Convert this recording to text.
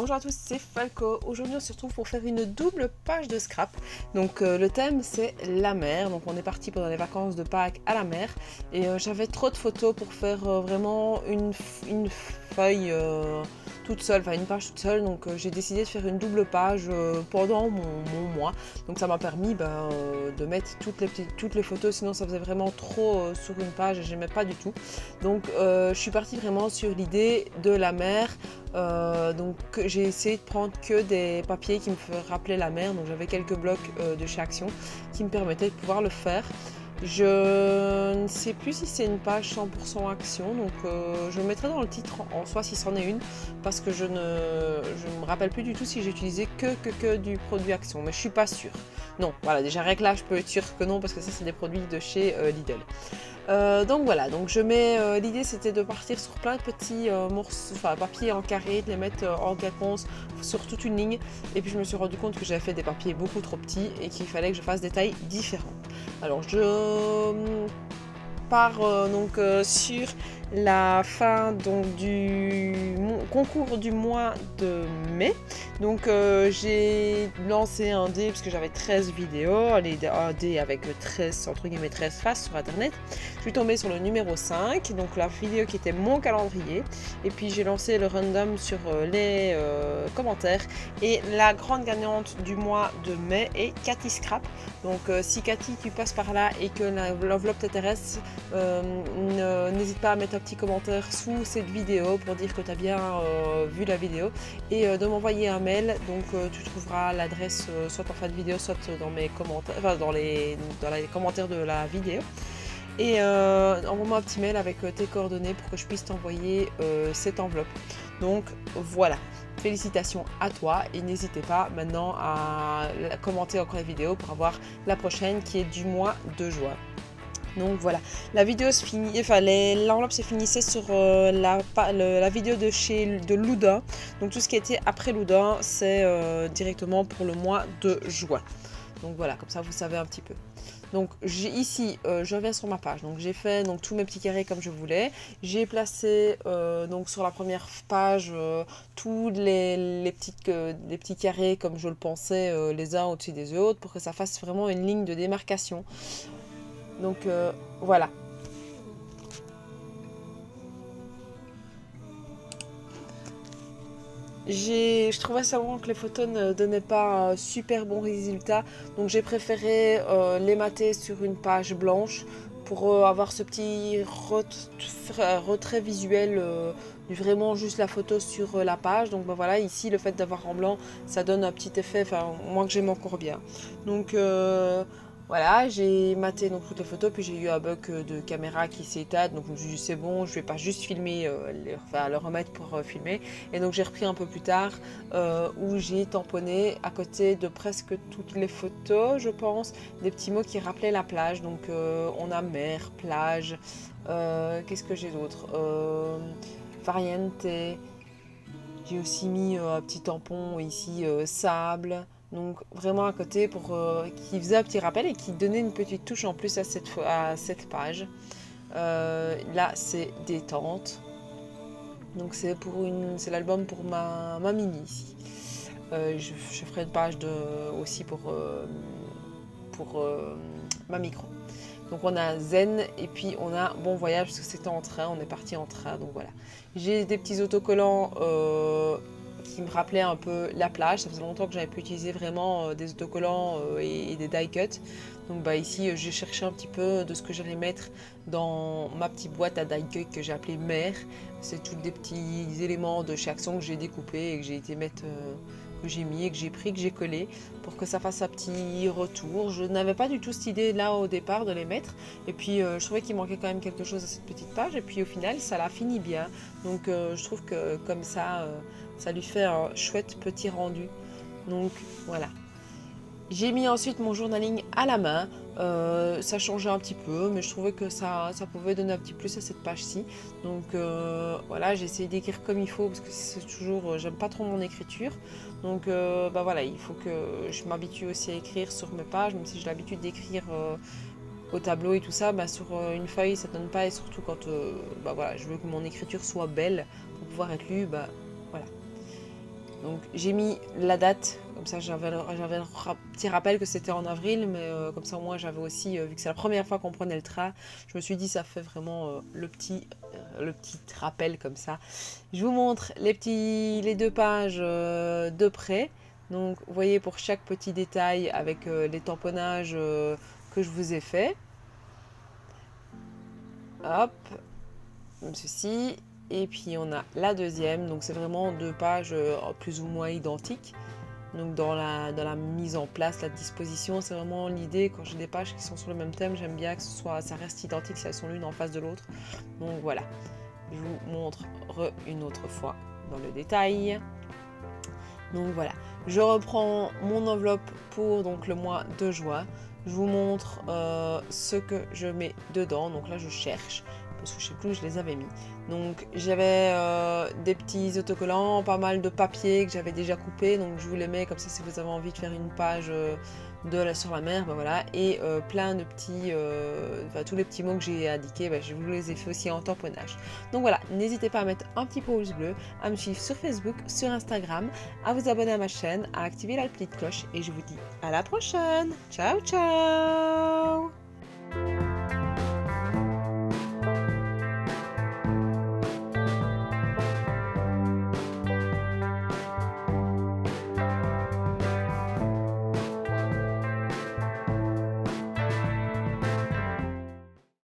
Bonjour à tous, c'est Falco. Aujourd'hui on se retrouve pour faire une double page de scrap. Donc le thème c'est la mer. Donc on est parti pendant les vacances de Pâques à la mer. Et j'avais trop de photos pour faire vraiment une feuille toute seule, enfin une page toute seule. Donc j'ai décidé de faire une double page pendant mon mois. Donc ça m'a permis de mettre toutes les photos, sinon ça faisait vraiment trop sur une page et j'aimais pas du tout. Donc je suis partie vraiment sur l'idée de la mer. Donc j'ai essayé de prendre que des papiers qui me feraient rappeler la mer. Donc j'avais quelques blocs de chez Action qui me permettaient de pouvoir le faire. Je ne sais plus si c'est une page 100% Action, donc je le mettrai dans le titre en soi si c'en est une, parce que je ne me rappelle plus du tout si j'ai utilisé que du produit Action, mais je suis pas sûre. Non, voilà, déjà rien que là je peux être sûre que non, parce que ça c'est des produits de chez Lidl. Donc voilà, donc je mets l'idée c'était de partir sur plein de petits morceaux, enfin papier en carré, de les mettre en quinconce sur toute une ligne, et puis je me suis rendu compte que j'avais fait des papiers beaucoup trop petits et qu'il fallait que je fasse des tailles différentes. Alors je pars sur la fin donc, du concours du mois de mai. Donc j'ai lancé un dé parce que j'avais 13 vidéos, un dé avec 13 entre guillemets 13 faces sur internet. Je suis tombée sur le numéro 5, donc la vidéo qui était mon calendrier, et puis j'ai lancé le random sur les commentaires, et la grande gagnante du mois de mai est Cathy Scrap. Donc si Cathy tu passes par là et que l'enveloppe t'intéresse, n'hésite pas à mettre un petit commentaire sous cette vidéo pour dire que tu as bien vu la vidéo, et de m'envoyer un mail. Donc tu trouveras l'adresse soit en fin de vidéo, soit dans mes commentaires, enfin dans les commentaires de la vidéo. Et envoie-moi un petit mail avec tes coordonnées pour que je puisse t'envoyer cette enveloppe. Donc voilà, félicitations à toi, et n'hésitez pas maintenant à commenter encore la vidéo pour avoir la prochaine qui est du mois de juin. Donc voilà, la vidéo se finit, enfin l'enveloppe se finissait sur la vidéo de Loudun. Donc tout ce qui était après Loudun, c'est directement pour le mois de juin. Donc voilà, comme ça vous savez un petit peu. Donc ici, je reviens sur ma page. Donc j'ai fait tous mes petits carrés comme je voulais. J'ai placé donc sur la première page tous les petits carrés comme je le pensais, les uns au-dessus des autres, pour que ça fasse vraiment une ligne de démarcation. Donc voilà. Je trouvais vraiment que les photos ne donnaient pas un super bon résultat, donc j'ai préféré les mater sur une page blanche pour avoir ce petit retrait visuel du vraiment juste la photo sur la page. Donc voilà, ici le fait d'avoir en blanc, ça donne un petit effet, enfin moi que j'aime encore bien. Donc voilà, j'ai maté donc toutes les photos, puis j'ai eu un bug de caméra qui s'est éteinte, donc je me suis dit c'est bon, je vais pas juste filmer, le remettre pour filmer. Et donc j'ai repris un peu plus tard, où j'ai tamponné à côté de presque toutes les photos, je pense, des petits mots qui rappelaient la plage. Donc on a mer, plage, qu'est-ce que j'ai d'autre, variante. J'ai aussi mis un petit tampon ici, sable. Donc vraiment à côté pour qui faisait un petit rappel et qui donnait une petite touche en plus à cette page. Là c'est détente. Donc c'est l'album pour ma mini ici. Je ferai une page aussi pour ma micro. Donc on a zen, et puis on a bon voyage parce que c'était en train, on est parti en train, donc voilà. J'ai des petits autocollants qui me rappelaient un peu la plage. Ça faisait longtemps que j'avais pu utiliser vraiment des autocollants et des die cuts. Donc ici j'ai cherché un petit peu de ce que j'allais mettre dans ma petite boîte à die cut que j'ai appelée mer. C'est tous des petits éléments de chez Action que j'ai découpés et que j'ai été mettre, que j'ai mis et que j'ai pris, que j'ai collé pour que ça fasse un petit retour. Je n'avais pas du tout cette idée là au départ de les mettre, et puis je trouvais qu'il manquait quand même quelque chose à cette petite page, et puis au final ça l'a fini bien. Donc je trouve que comme ça, ça lui fait un chouette petit rendu. Donc voilà. J'ai mis ensuite mon journaling à la main. Ça changeait un petit peu, mais je trouvais que ça pouvait donner un petit plus à cette page-ci. Donc voilà, j'ai essayé d'écrire comme il faut parce que c'est toujours, j'aime pas trop mon écriture. Donc voilà, il faut que je m'habitue aussi à écrire sur mes pages, même si j'ai l'habitude d'écrire au tableau et tout ça, sur une feuille ça donne pas, et surtout quand voilà, je veux que mon écriture soit belle pour pouvoir être lue, voilà. Donc j'ai mis la date, comme ça j'avais un petit rappel que c'était en avril, mais comme ça moi j'avais aussi, vu que c'est la première fois qu'on prenait le train, je me suis dit ça fait vraiment le petit rappel comme ça. Je vous montre les 2 pages de près. Donc vous voyez pour chaque petit détail avec les tamponnages que je vous ai fait. Hop, comme ceci. Et puis on a la deuxième, donc c'est vraiment 2 pages plus ou moins identiques. Donc dans la mise en place, la disposition, c'est vraiment l'idée, quand j'ai des pages qui sont sur le même thème, j'aime bien que ça reste identique si elles sont l'une en face de l'autre. Donc voilà, je vous montre une autre fois dans le détail. Donc voilà, je reprends mon enveloppe pour donc le mois de juin. Je vous montre ce que je mets dedans. Donc là je cherche, parce que je sais plus où je les avais mis. Donc j'avais des petits autocollants, pas mal de papier que j'avais déjà coupé. Donc je vous les mets comme ça si vous avez envie de faire une page sur la mer, ben voilà. Et plein de petits, tous les petits mots que j'ai indiqués, ben, je vous les ai fait aussi en tamponnage. Donc voilà, n'hésitez pas à mettre un petit pouce bleu, à me suivre sur Facebook, sur Instagram, à vous abonner à ma chaîne, à activer la petite cloche et je vous dis à la prochaine. Ciao ciao.